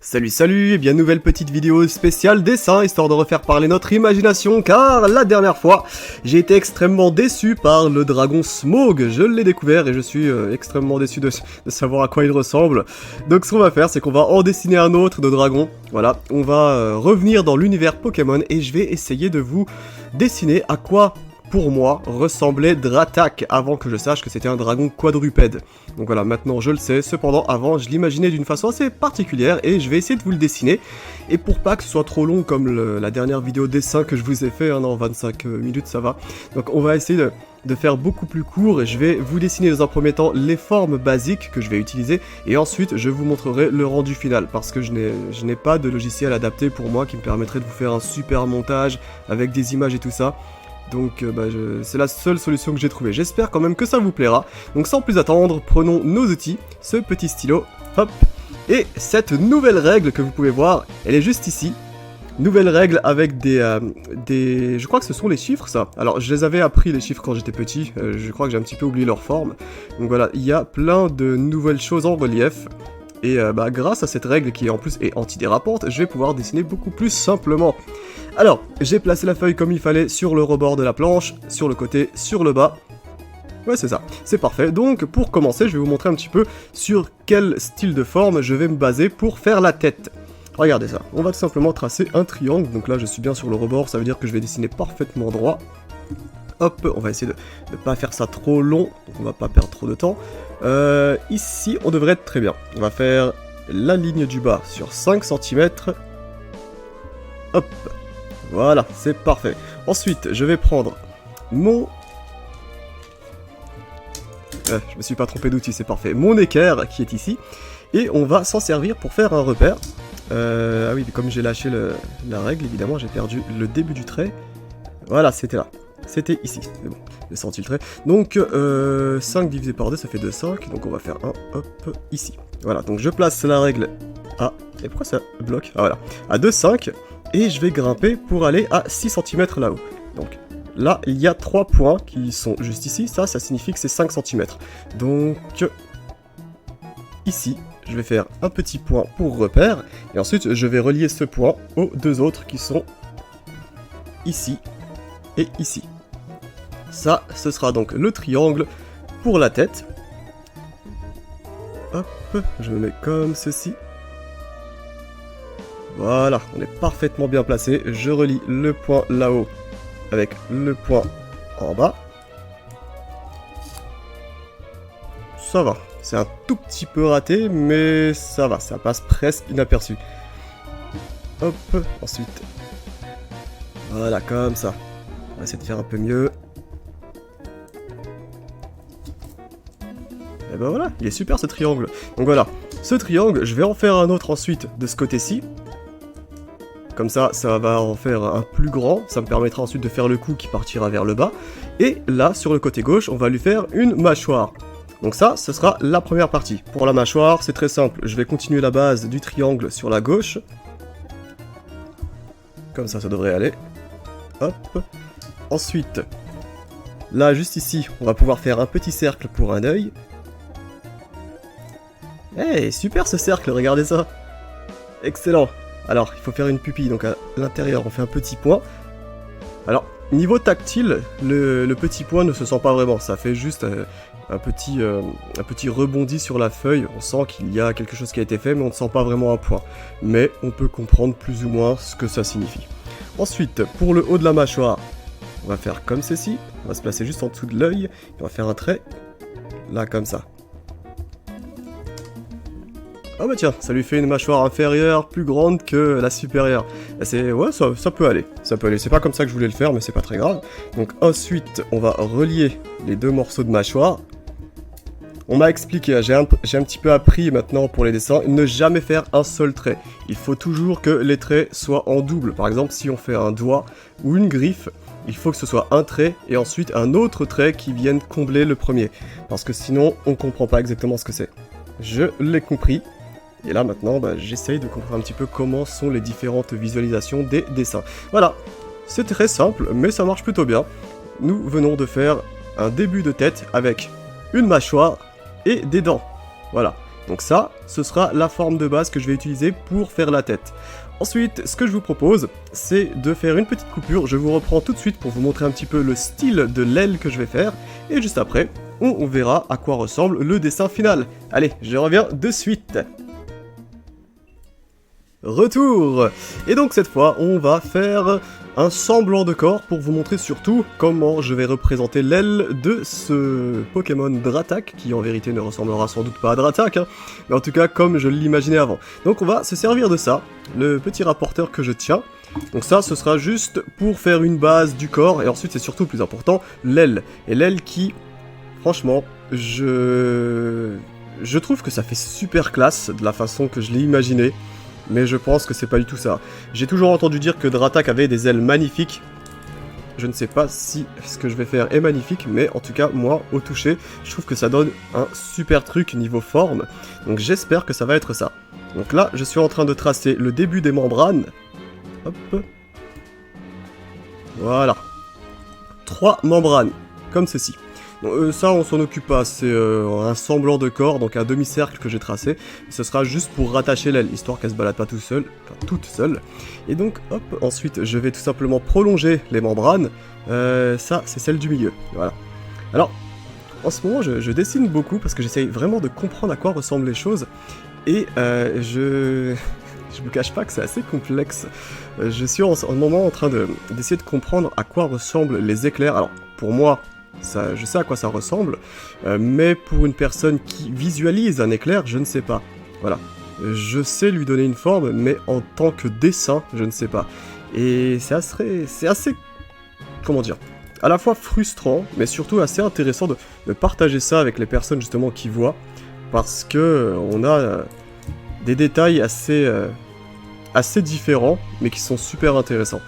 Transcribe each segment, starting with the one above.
Salut, et bien nouvelle petite vidéo spéciale dessin, histoire de refaire parler notre imagination, car la dernière fois, j'ai été extrêmement déçu par le dragon Smaug. Je l'ai découvert et je suis extrêmement déçu de savoir à quoi il ressemble. Donc ce qu'on va faire, c'est qu'on va en dessiner un autre de dragon. Voilà, on va revenir dans l'univers Pokémon et je vais essayer de vous dessiner à quoi, pour moi, ressemblait Dratak, avant que je sache que c'était un dragon quadrupède. Donc voilà, maintenant je le sais, cependant avant je l'imaginais d'une façon assez particulière et je vais essayer de vous le dessiner. Et pour pas que ce soit trop long comme la dernière vidéo dessin que je vous ai fait, en 25 minutes ça va. Donc on va essayer de faire beaucoup plus court et je vais vous dessiner dans un premier temps les formes basiques que je vais utiliser et ensuite je vous montrerai le rendu final parce que je n'ai pas de logiciel adapté pour moi qui me permettrait de vous faire un super montage avec des images et tout ça. Donc c'est la seule solution que j'ai trouvée. J'espère quand même que ça vous plaira. Donc sans plus attendre, prenons nos outils, ce petit stylo, hop, et cette nouvelle règle que vous pouvez voir, elle est juste ici. Nouvelle règle avec je crois que ce sont les chiffres ça. Alors je les avais appris les chiffres quand j'étais petit, je crois que j'ai un petit peu oublié leur forme. Donc voilà, il y a plein de nouvelles choses en relief. Et grâce à cette règle qui en plus est antidérapante, je vais pouvoir dessiner beaucoup plus simplement. Alors, j'ai placé la feuille comme il fallait sur le rebord de la planche, sur le côté, sur le bas. Ouais, c'est ça, c'est parfait. Donc, pour commencer, je vais vous montrer un petit peu sur quel style de forme je vais me baser pour faire la tête. Regardez ça, on va tout simplement tracer un triangle. Donc là, je suis bien sur le rebord, ça veut dire que je vais dessiner parfaitement droit. Hop, on va essayer de ne pas faire ça trop long, donc on va pas perdre trop de temps. Ici, on devrait être très bien. On va faire la ligne du bas sur 5 cm. Hop, voilà, c'est parfait. Ensuite, je vais prendre mon... je me suis pas trompé d'outil, c'est parfait. Mon équerre qui est ici. Et on va s'en servir pour faire un repère. Ah oui, comme j'ai lâché la règle, évidemment, j'ai perdu le début du trait. Voilà, c'était là. C'était ici, c'est bon, j'ai senti le trait. Donc 5 divisé par 2, ça fait 2, 5. Donc on va faire un, hop, ici. Voilà, donc je place la règle à... Et pourquoi ça bloque? Ah voilà, à 2, 5. Et je vais grimper pour aller à 6 cm là-haut. Donc là, il y a 3 points qui sont juste ici. Ça signifie que c'est 5 cm. Donc ici, je vais faire un petit point pour repère. Et ensuite, je vais relier ce point aux deux autres qui sont ici et ici. Ça, ce sera donc le triangle pour la tête. Hop, je me mets comme ceci. Voilà, on est parfaitement bien placé. Je relie le point là-haut avec le point en bas. Ça va, c'est un tout petit peu raté, mais ça va, ça passe presque inaperçu. Hop, ensuite. Voilà, comme ça. On va essayer de faire un peu mieux. Et ben voilà, il est super ce triangle. Donc voilà, ce triangle, je vais en faire un autre ensuite de ce côté-ci. Comme ça, ça va en faire un plus grand. Ça me permettra ensuite de faire le coup qui partira vers le bas. Et là, sur le côté gauche, on va lui faire une mâchoire. Donc ça, ce sera la première partie. Pour la mâchoire, c'est très simple. Je vais continuer la base du triangle sur la gauche. Comme ça devrait aller. Hop. Ensuite, là, juste ici, on va pouvoir faire un petit cercle pour un œil. Hey, super ce cercle, regardez ça. Excellent. Alors, il faut faire une pupille, donc à l'intérieur, on fait un petit point. Alors, niveau tactile, le petit point ne se sent pas vraiment. Ça fait juste un petit rebondi sur la feuille. On sent qu'il y a quelque chose qui a été fait, mais on ne sent pas vraiment un point. Mais on peut comprendre plus ou moins ce que ça signifie. Ensuite, pour le haut de la mâchoire, on va faire comme ceci. On va se placer juste en dessous de l'œil. On va faire un trait, là, comme ça. Ah bah tiens, ça lui fait une mâchoire inférieure plus grande que la supérieure. Ouais, ça peut aller. Ça peut aller. C'est pas comme ça que je voulais le faire, mais c'est pas très grave. Donc ensuite, on va relier les deux morceaux de mâchoire. On m'a expliqué, j'ai un petit peu appris maintenant pour les dessins, ne jamais faire un seul trait. Il faut toujours que les traits soient en double. Par exemple, si on fait un doigt ou une griffe, il faut que ce soit un trait et ensuite un autre trait qui vienne combler le premier. Parce que sinon, on comprend pas exactement ce que c'est. Je l'ai compris. Et là maintenant, j'essaye de comprendre un petit peu comment sont les différentes visualisations des dessins. Voilà, c'est très simple, mais ça marche plutôt bien. Nous venons de faire un début de tête avec une mâchoire et des dents. Voilà, Donc ça, ce sera la forme de base que je vais utiliser pour faire la tête. Ensuite, ce que je vous propose, c'est de faire une petite coupure. Je vous reprends tout de suite pour vous montrer un petit peu le style de l'aile que je vais faire. Et juste après, on verra à quoi ressemble le dessin final. Allez, je reviens de suite. Retour! Et donc cette fois, on va faire un semblant de corps pour vous montrer surtout comment je vais représenter l'aile de ce Pokémon Dratak, qui en vérité ne ressemblera sans doute pas à Dratak, hein, mais en tout cas comme je l'imaginais avant. Donc on va se servir de ça, le petit rapporteur que je tiens. Donc ça, ce sera juste pour faire une base du corps, et ensuite c'est surtout plus important, l'aile. Et l'aile qui, franchement, je trouve que ça fait super classe de la façon que je l'ai imaginé. Mais je pense que c'est pas du tout ça. J'ai toujours entendu dire que Dratak avait des ailes magnifiques. Je ne sais pas si ce que je vais faire est magnifique, mais en tout cas, moi, au toucher, je trouve que ça donne un super truc niveau forme. Donc j'espère que ça va être ça. Donc là, je suis en train de tracer le début des membranes. Hop. Voilà. 3 membranes, comme ceci. Donc, ça, on s'en occupe pas, c'est un semblant de corps, donc un demi-cercle que j'ai tracé. Ce sera juste pour rattacher l'aile, histoire qu'elle se balade pas toute seule. Et donc, hop, ensuite, je vais tout simplement prolonger les membranes. Ça, c'est celle du milieu, voilà. Alors, en ce moment, je dessine beaucoup, parce que j'essaye vraiment de comprendre à quoi ressemblent les choses. Et je me cache pas que c'est assez complexe. Je suis en ce moment en train d'essayer de comprendre à quoi ressemblent les éclairs. Alors, pour moi, ça, je sais à quoi ça ressemble, mais pour une personne qui visualise un éclair, je ne sais pas. Voilà. Je sais lui donner une forme, mais en tant que dessin, je ne sais pas. Et c'est assez... Comment dire, à la fois frustrant, mais surtout assez intéressant de partager ça avec les personnes justement qui voient, parce que on a des détails assez différents, mais qui sont super intéressants.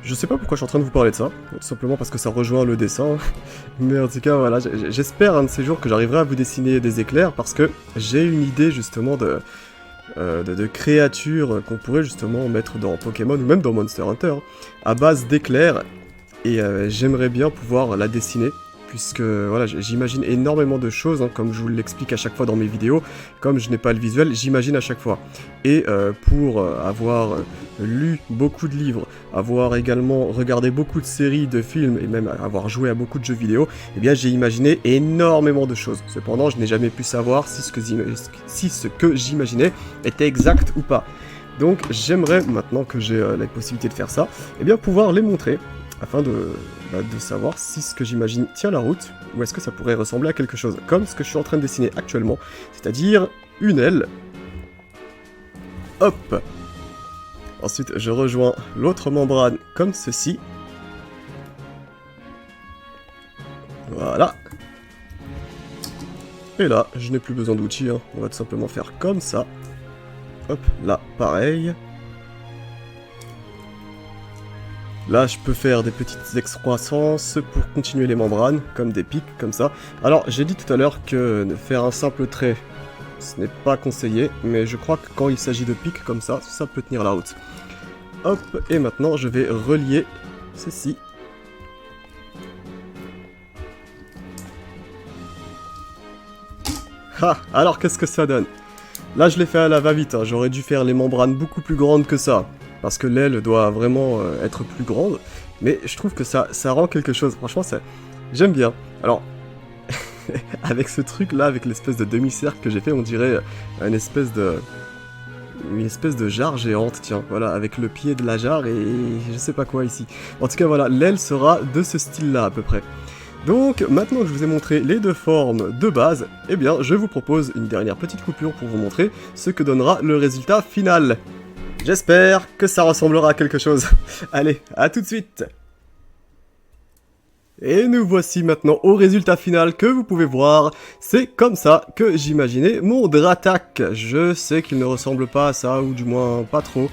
Je sais pas pourquoi je suis en train de vous parler de ça, tout simplement parce que ça rejoint le dessin, mais en tout cas voilà, j'espère un de ces jours que j'arriverai à vous dessiner des éclairs, parce que j'ai une idée justement de créatures qu'on pourrait justement mettre dans Pokémon, ou même dans Monster Hunter, hein, à base d'éclairs, et j'aimerais bien pouvoir la dessiner, puisque voilà, j'imagine énormément de choses, hein, comme je vous l'explique à chaque fois dans mes vidéos. Comme je n'ai pas le visuel, j'imagine à chaque fois. Et pour avoir lu beaucoup de livres, avoir également regardé beaucoup de séries, de films, et même avoir joué à beaucoup de jeux vidéo, eh bien j'ai imaginé énormément de choses. Cependant, je n'ai jamais pu savoir si ce que j'imaginais était exact ou pas. Donc j'aimerais, maintenant que j'ai la possibilité de faire ça, eh bien pouvoir les montrer, afin de savoir si ce que j'imagine tient la route, ou est-ce que ça pourrait ressembler à quelque chose, comme ce que je suis en train de dessiner actuellement, c'est-à-dire une aile. Hop. Ensuite, je rejoins l'autre membrane comme ceci. Voilà. Et là, je n'ai plus besoin d'outils, hein. On va tout simplement faire comme ça. Hop, là, pareil. Là, je peux faire des petites excroissances pour continuer les membranes, comme des pics, comme ça. Alors, j'ai dit tout à l'heure que faire un simple trait, ce n'est pas conseillé, mais je crois que quand il s'agit de pics comme ça, ça peut tenir la route. Hop, et maintenant, je vais relier ceci. Ah, alors qu'est-ce que ça donne? Là, je l'ai fait à la va-vite, hein. J'aurais dû faire les membranes beaucoup plus grandes que ça. Parce que l'aile doit vraiment être plus grande, mais je trouve que ça rend quelque chose, franchement, j'aime bien. Alors, avec ce truc là, avec l'espèce de demi-cercle que j'ai fait, on dirait une espèce de jarre géante, tiens, voilà, avec le pied de la jarre et je sais pas quoi ici. En tout cas, voilà, l'aile sera de ce style là à peu près. Donc, maintenant que je vous ai montré les deux formes de base, eh bien, je vous propose une dernière petite coupure pour vous montrer ce que donnera le résultat final. J'espère que ça ressemblera à quelque chose. Allez, à tout de suite. Et nous voici maintenant au résultat final que vous pouvez voir. C'est comme ça que j'imaginais mon Dratak. Je sais qu'il ne ressemble pas à ça, ou du moins pas trop.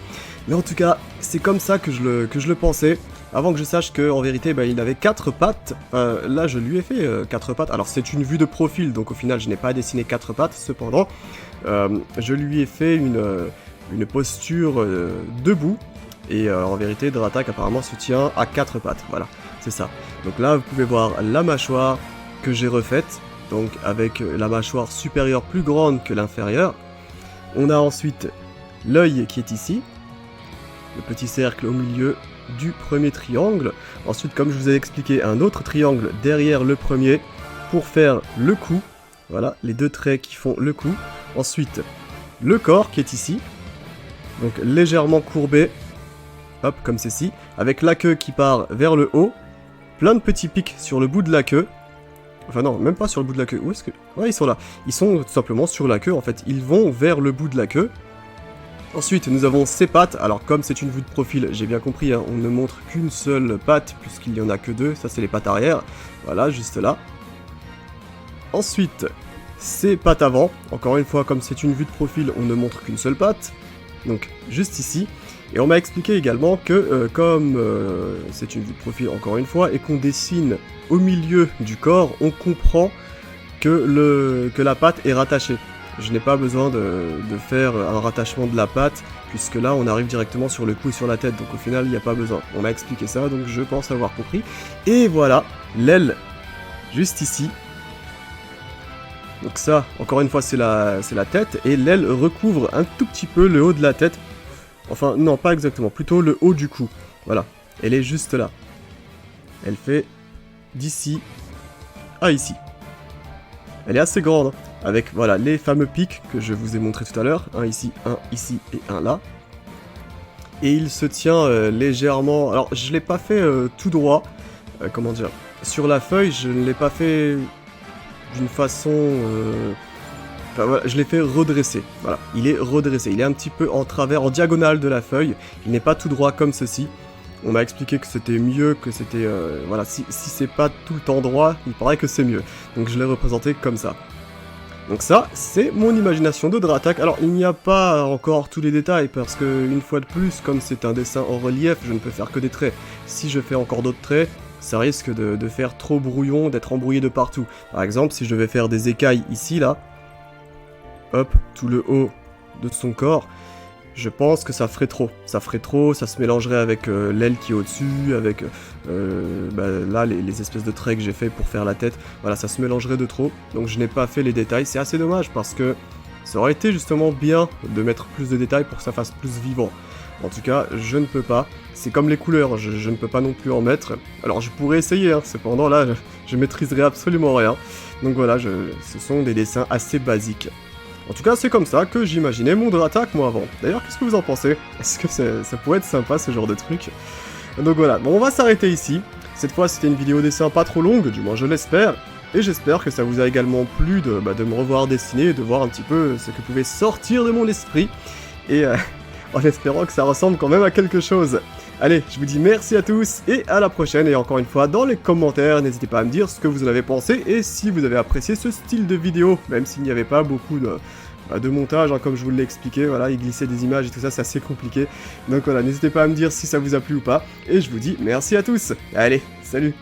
Mais en tout cas, c'est comme ça que je le pensais. Avant que je sache qu'en vérité, il avait 4 pattes. Là, je lui ai fait 4 pattes. Alors, c'est une vue de profil, donc au final, je n'ai pas dessiné 4 pattes. Cependant, je lui ai fait une posture debout, et en vérité Dratak apparemment se tient à 4 pattes, voilà, c'est ça. Donc là vous pouvez voir la mâchoire que j'ai refaite, donc avec la mâchoire supérieure plus grande que l'inférieure. On a ensuite l'œil qui est ici, le petit cercle au milieu du premier triangle. Ensuite, comme je vous ai expliqué, un autre triangle derrière le premier pour faire le cou. Voilà, les deux traits qui font le cou. Ensuite, le corps qui est ici, donc légèrement courbé, hop, comme ceci, avec la queue qui part vers le haut, plein de petits pics sur le bout de la queue. Enfin non, même pas sur le bout de la queue. Où est-ce que... Ouais, ils sont là. Ils sont tout simplement sur la queue, en fait. Ils vont vers le bout de la queue. Ensuite, nous avons ses pattes. Alors, comme c'est une vue de profil, j'ai bien compris, hein, on ne montre qu'une seule patte, puisqu'il n'y en a que deux. Ça, c'est les pattes arrière. Voilà, juste là. Ensuite, ses pattes avant. Encore une fois, comme c'est une vue de profil, on ne montre qu'une seule patte. Donc, juste ici. Et on m'a expliqué également que, comme c'est une vue de profil, encore une fois, et qu'on dessine au milieu du corps, on comprend que la patte est rattachée. Je n'ai pas besoin de faire un rattachement de la patte, puisque là, on arrive directement sur le cou et sur la tête, donc au final, il n'y a pas besoin. On m'a expliqué ça, donc je pense avoir compris. Et voilà, l'aile, juste ici. Donc ça, encore une fois, c'est la tête, et l'aile recouvre un tout petit peu le haut de la tête. Enfin, non, pas exactement, plutôt le haut du cou. Voilà, elle est juste là. Elle fait d'ici à ici. Elle est assez grande, hein, avec voilà les fameux pics que je vous ai montré tout à l'heure. Un ici et un là. Et il se tient légèrement... Alors, je ne l'ai pas fait tout droit. Comment dire? Sur la feuille, je ne l'ai pas fait d'une façon... Enfin, voilà, je l'ai fait redresser, voilà, il est redressé, il est un petit peu en travers, en diagonale de la feuille, il n'est pas tout droit comme ceci. On m'a expliqué que c'était mieux, que c'était, voilà, si c'est pas tout le temps droit, il paraît que c'est mieux. Donc je l'ai représenté comme ça. Donc ça, c'est mon imagination de Dratak. Alors il n'y a pas encore tous les détails, parce que une fois de plus, comme c'est un dessin en relief, je ne peux faire que des traits. Si je fais encore d'autres traits, ça risque de faire trop brouillon, d'être embrouillé de partout. Par exemple, si je devais faire des écailles ici, là, hop, tout le haut de son corps, je pense que ça ferait trop. Ça ferait trop, ça se mélangerait avec l'aile qui est au-dessus, avec là les espèces de traits que j'ai fait pour faire la tête. Voilà, ça se mélangerait de trop, donc je n'ai pas fait les détails. C'est assez dommage parce que ça aurait été justement bien de mettre plus de détails pour que ça fasse plus vivant. En tout cas, je ne peux pas. C'est comme les couleurs, je ne peux pas non plus en mettre. Alors je pourrais essayer, hein, cependant là, je maîtriserai absolument rien. Donc voilà, ce sont des dessins assez basiques. En tout cas, c'est comme ça que j'imaginais mon Dratak, moi, avant. D'ailleurs, qu'est-ce que vous en pensez? Est-ce que ça pourrait être sympa, ce genre de truc? Donc voilà, bon, on va s'arrêter ici. Cette fois, c'était une vidéo dessin pas trop longue, du moins je l'espère. Et j'espère que ça vous a également plu de me revoir dessiner, et de voir un petit peu ce que pouvait sortir de mon esprit. Et en espérant que ça ressemble quand même à quelque chose. Allez, je vous dis merci à tous, et à la prochaine, et encore une fois, dans les commentaires, n'hésitez pas à me dire ce que vous en avez pensé, et si vous avez apprécié ce style de vidéo, même s'il n'y avait pas beaucoup de montage, hein, comme je vous l'ai expliqué, voilà, il glissait des images et tout ça, c'est assez compliqué. Donc voilà, n'hésitez pas à me dire si ça vous a plu ou pas, et je vous dis merci à tous. Allez, salut!